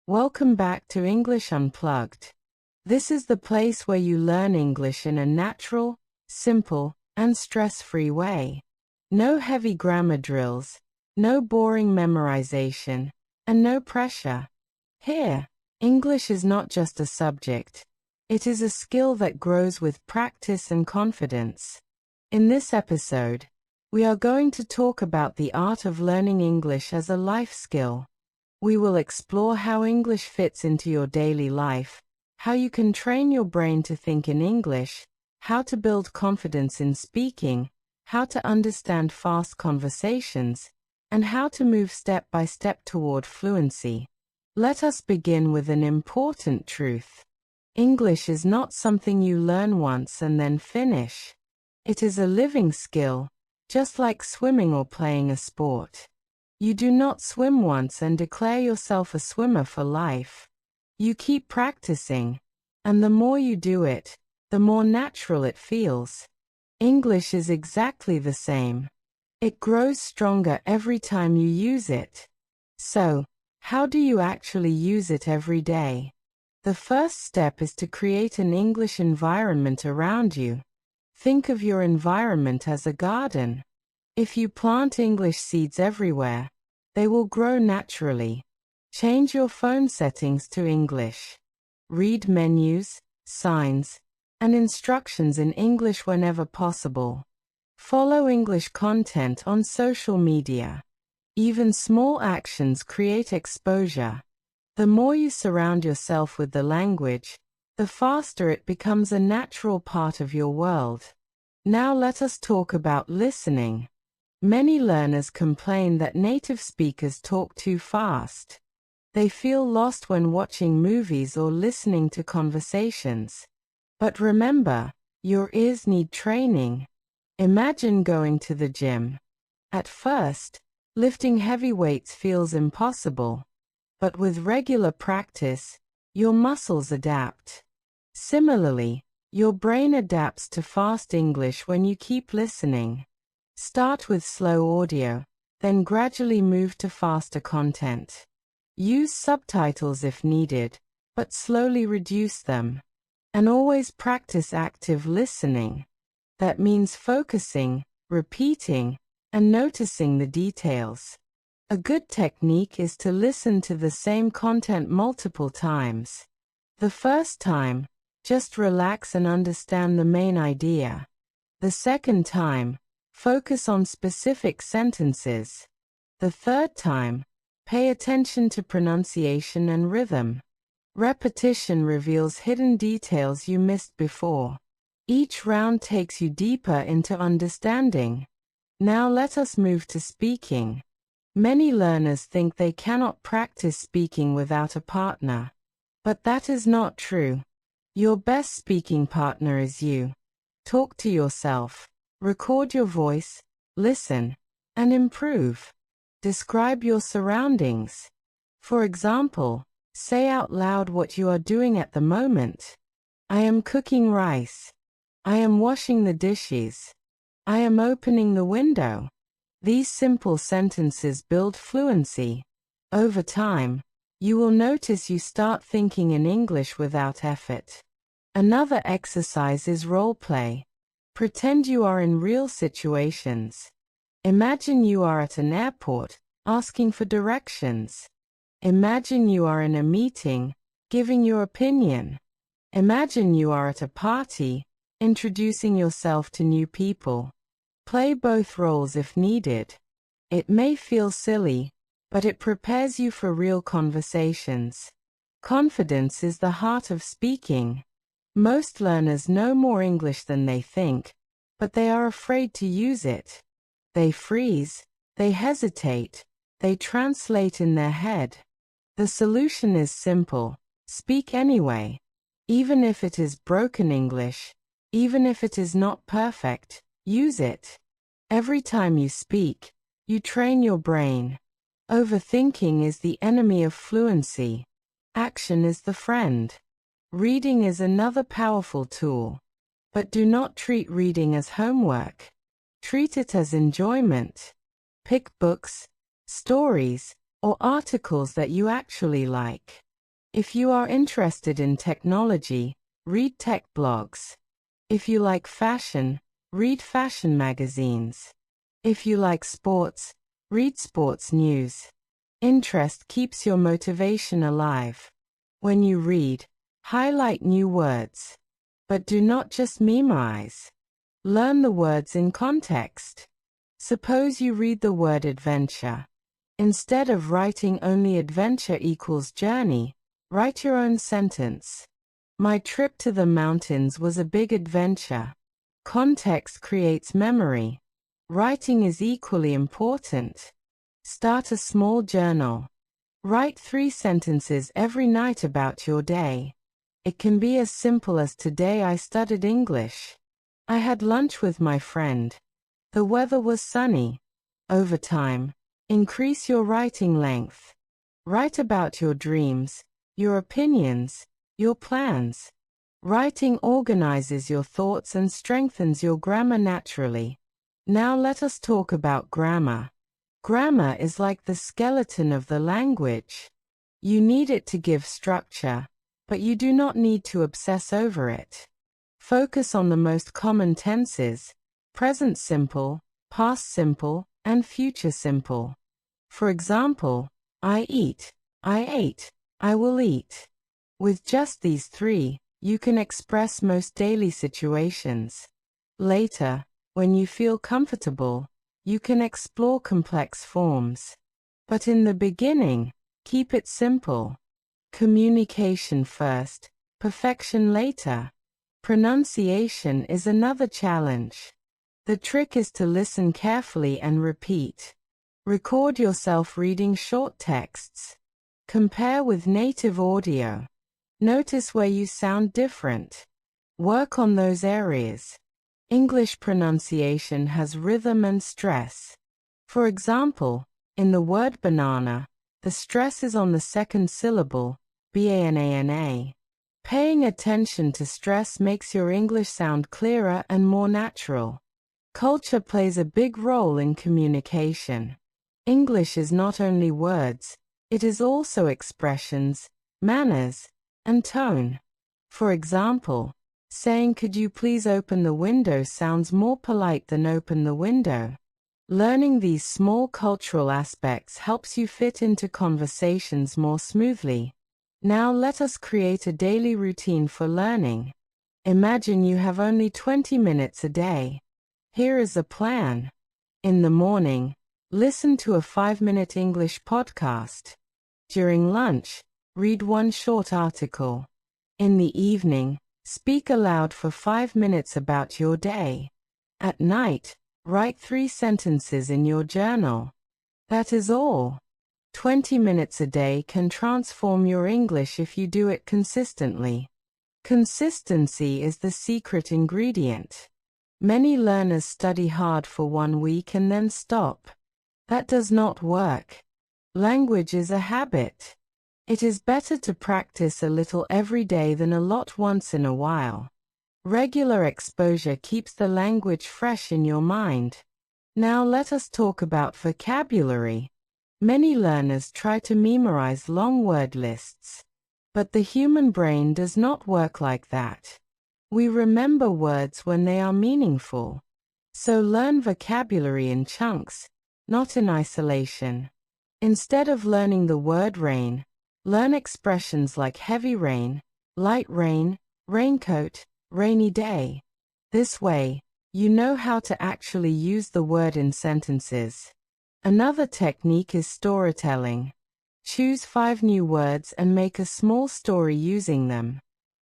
Welcome back to English Unplugged. This is the place where you learn English in a natural, simple, and stress-free way. No heavy grammar drills, no boring memorization, and no pressure. Here, English is not just a subject. It is a skill that grows with practice and confidence. In this episode, we are going to talk about the art of learning English as a life skill. We will explore how English fits into your daily life, how you can train your brain to think in English, how to build confidence in speaking, how to understand fast conversations, and how to move step by step toward fluency. Let us begin with an important truth. English is not something you learn once and then finish. It is a living skill, just like swimming or playing a sport. You do not swim once and declare yourself a swimmer for life. You keep practicing, and the more you do it, the more natural it feels. English is exactly the same. It grows stronger every time you use it. So, how do you actually use it every day? The first step is to create an English environment around you. Think of your environment as a garden. If you plant English seeds everywhere, they will grow naturally. Change your phone settings to English. Read menus, signs, and instructions in English whenever possible. Follow English content on social media. Even small actions create exposure. The more you surround yourself with the language, the faster it becomes a natural part of your world. Now let us talk about listening. Many learners complain that native speakers talk too fast. They feel lost when watching movies or listening to conversations. But remember, your ears need training. Imagine going to the gym. At first, lifting heavy weights feels impossible. But with regular practice, your muscles adapt. Similarly, your brain adapts to fast English when you keep listening. Start with slow audio, then gradually move to faster content. Use subtitles if needed, but slowly reduce them. And always practice active listening. That means focusing, repeating, and noticing the details. A good technique is to listen to the same content multiple times. The first time, just relax and understand the main idea. The second time, focus on specific sentences. The third time, pay attention to pronunciation and rhythm. Repetition reveals hidden details you missed before. Each round takes you deeper into understanding. Now let us move to speaking. Many learners think they cannot practice speaking without a partner. But that is not true. Your best speaking partner is you. Talk to yourself. Record your voice, listen, and improve. Describe your surroundings. For example, say out loud what you are doing at the moment. I am cooking rice. I am washing the dishes. I am opening the window. These simple sentences build fluency. Over time, you will notice you start thinking in English without effort. Another exercise is role play. Pretend you are in real situations. Imagine you are at an airport, asking for directions. Imagine you are in a meeting, giving your opinion. Imagine you are at a party, introducing yourself to new people. Play both roles if needed. It may feel silly, but it prepares you for real conversations. Confidence is the heart of speaking. Most learners know more English than they think, but they are afraid to use it. They freeze, they hesitate, they translate in their head. The solution is simple: speak anyway. Even if it is broken English, even if it is not perfect, use it. Every time you speak, you train your brain. Overthinking is the enemy of fluency. Action is the friend. Reading is another powerful tool. But do not treat reading as homework. Treat it as enjoyment. Pick books, stories, or articles that you actually like. If you are interested in technology, read tech blogs. If you like fashion, read fashion magazines. If you like sports, read sports news. Interest keeps your motivation alive. When you read, highlight new words. But do not just memorize. Learn the words in context. Suppose you read the word adventure. Instead of writing only adventure equals journey, write your own sentence. My trip to the mountains was a big adventure. Context creates memory. Writing is equally important. Start a small journal. Write 3 sentences every night about your day. It can be as simple as today I studied English. I had lunch with my friend. The weather was sunny. Over time, increase your writing length. Write about your dreams, your opinions, your plans. Writing organizes your thoughts and strengthens your grammar naturally. Now let us talk about grammar. Grammar is like the skeleton of the language. You need it to give structure, but you do not need to obsess over it. Focus on the most common tenses: present simple, past simple, and future simple. For example, I eat, I ate, I will eat. With just these 3, you can express most daily situations. Later, when you feel comfortable, you can explore complex forms. But in the beginning, keep it simple. Communication first, perfection later. Pronunciation is another challenge. The trick is to listen carefully and repeat. Record yourself reading short texts. Compare with native audio. Notice where you sound different. Work on those areas. English pronunciation has rhythm and stress. For example, in the word banana, the stress is on the second syllable, banana. Paying attention to stress makes your English sound clearer and more natural. Culture plays a big role in communication. English is not only words, it is also expressions, manners, and tone. For example, saying "Could you please open the window" sounds more polite than "open the window." Learning these small cultural aspects helps you fit into conversations more smoothly. Now let us create a daily routine for learning. Imagine you have only 20 minutes a day. Here is a plan. In the morning, listen to a 5-minute English podcast. During lunch, read one short article. In the evening, speak aloud for 5 minutes about your day. At night, write 3 sentences in your journal. That is all. 20 minutes a day can transform your English if you do it consistently. Consistency is the secret ingredient. Many learners study hard for 1 week and then stop. That does not work. Language is a habit. It is better to practice a little every day than a lot once in a while. Regular exposure keeps the language fresh in your mind. Now let us talk about vocabulary. Many learners try to memorize long word lists. But the human brain does not work like that. We remember words when they are meaningful. So learn vocabulary in chunks, not in isolation. Instead of learning the word rain, learn expressions like heavy rain, light rain, raincoat, rainy day. This way, you know how to actually use the word in sentences. Another technique is storytelling. Choose 5 new words and make a small story using them.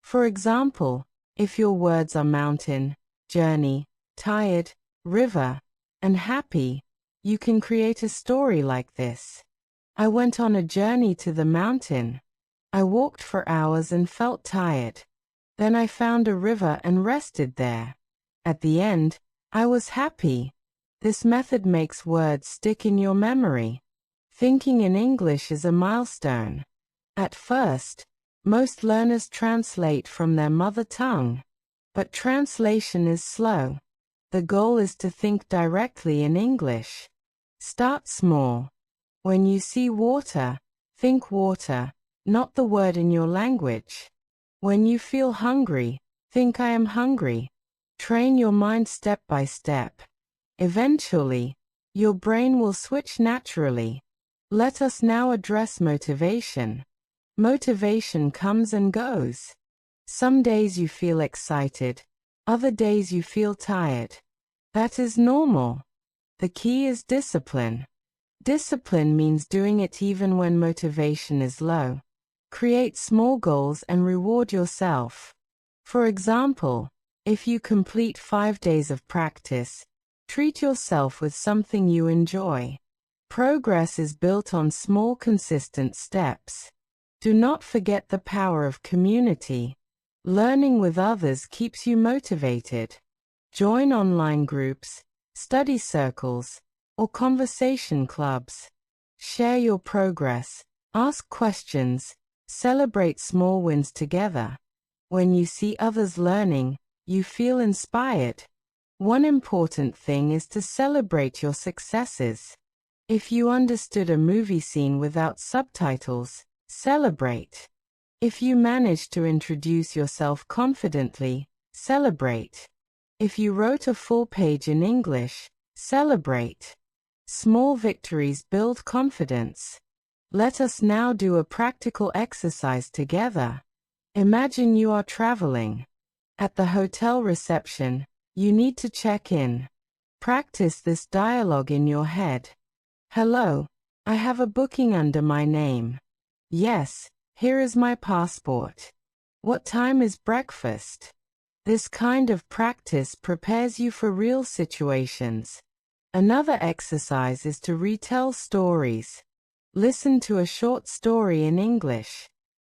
For example, if your words are mountain, journey, tired, river, and happy, you can create a story like this. I went on a journey to the mountain. I walked for hours and felt tired. Then I found a river and rested there. At the end, I was happy. This method makes words stick in your memory. Thinking in English is a milestone. At first, most learners translate from their mother tongue. But translation is slow. The goal is to think directly in English. Start small. When you see water, think water. not the word in your language. When you feel hungry, think I am hungry. Train your mind step by step. Eventually, your brain will switch naturally. Let us now address motivation. Motivation comes and goes. Some days you feel excited, other days you feel tired. That is normal. The key is discipline. Discipline means doing it even when motivation is low. Create small goals and reward yourself. For example, if you complete 5 days of practice, treat yourself with something you enjoy. Progress is built on small, consistent steps. Do not forget the power of community. Learning with others keeps you motivated. Join online groups, study circles, or conversation clubs. Share your progress, ask questions, celebrate small wins together. When you see others learning, you feel inspired. One important thing is to celebrate your successes. If you understood a movie scene without subtitles, celebrate. If you managed to introduce yourself confidently, celebrate. If you wrote a full page in English, celebrate. Small victories build confidence. Let us now do a practical exercise together. Imagine you are traveling. At the hotel reception, you need to check in. Practice this dialogue in your head. Hello, I have a booking under my name. Yes, here is my passport. What time is breakfast? This kind of practice prepares you for real situations. Another exercise is to retell stories. Listen to a short story in English.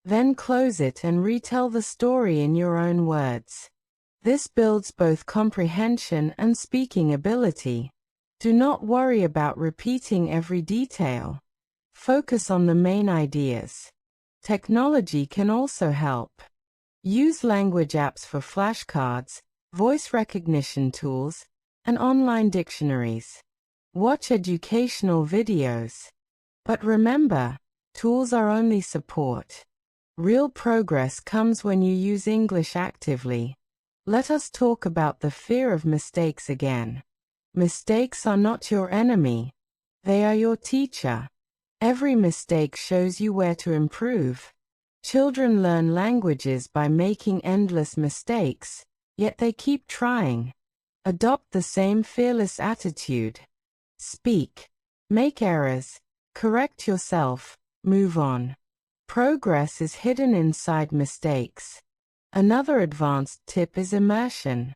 Then close it and retell the story in your own words. This builds both comprehension and speaking ability. Do not worry about repeating every detail. Focus on the main ideas. Technology can also help. Use language apps for flashcards, voice recognition tools, and online dictionaries. Watch educational videos. But remember, tools are only support. Real progress comes when you use English actively. Let us talk about the fear of mistakes again. Mistakes are not your enemy. They are your teacher. Every mistake shows you where to improve. Children learn languages by making endless mistakes, yet they keep trying. Adopt the same fearless attitude. Speak. Make errors. Correct yourself. Move on. Progress is hidden inside mistakes. Another advanced tip is immersion.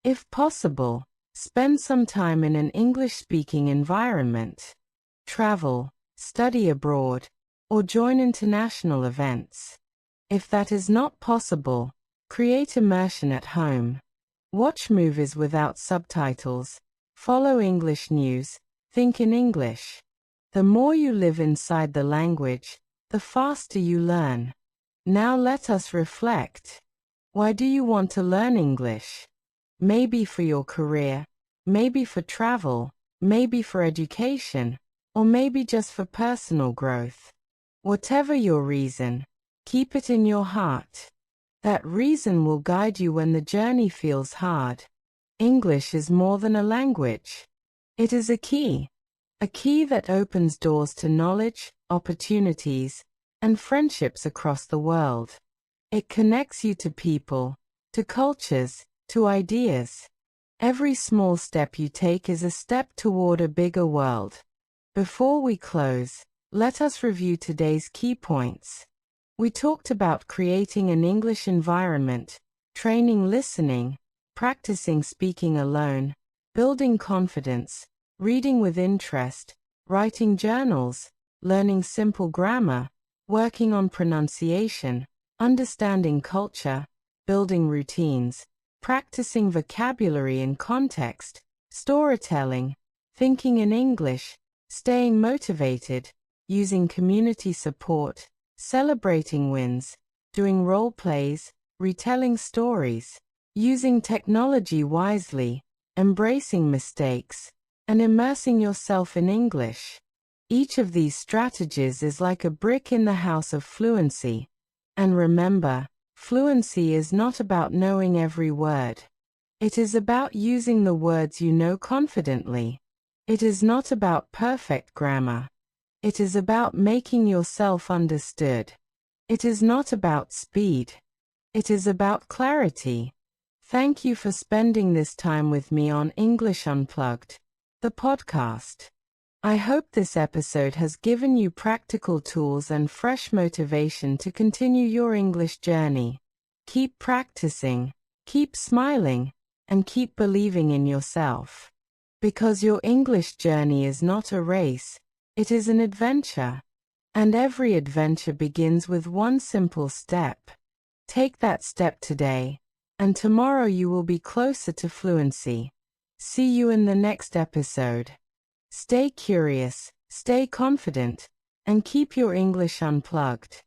If possible, spend some time in an English-speaking environment. Travel, study abroad, or join international events. If that is not possible, create immersion at home. Watch movies without subtitles, follow English news, think in English. The more you live inside the language, the faster you learn. Now let us reflect. Why do you want to learn English? Maybe for your career, maybe for travel, maybe for education, or maybe just for personal growth. Whatever your reason, keep it in your heart. That reason will guide you when the journey feels hard. English is more than a language. It is a key that opens doors to knowledge, opportunities, and friendships across the world. It connects you to people, to cultures, to ideas. Every small step you take is a step toward a bigger world. Before we close, let us review today's key points. We talked about creating an English environment, training listening, practicing speaking alone, building confidence, reading with interest, writing journals, learning simple grammar, working on pronunciation, understanding culture, building routines, practicing vocabulary in context, storytelling, thinking in English, staying motivated, using community support, celebrating wins, doing role plays, retelling stories, using technology wisely, embracing mistakes, and immersing yourself in English. Each of these strategies is like a brick in the house of fluency. And remember, fluency is not about knowing every word. It is about using the words you know confidently. It is not about perfect grammar. It is about making yourself understood. It is not about speed. It is about clarity. Thank you for spending this time with me on English Unplugged, the podcast. I hope this episode has given you practical tools and fresh motivation to continue your English journey. Keep practicing, keep smiling, and keep believing in yourself. Because your English journey is not a race, it is an adventure. And every adventure begins with one simple step. Take that step today, and tomorrow you will be closer to fluency. See you in the next episode. Stay curious, stay confident, and keep your English unplugged.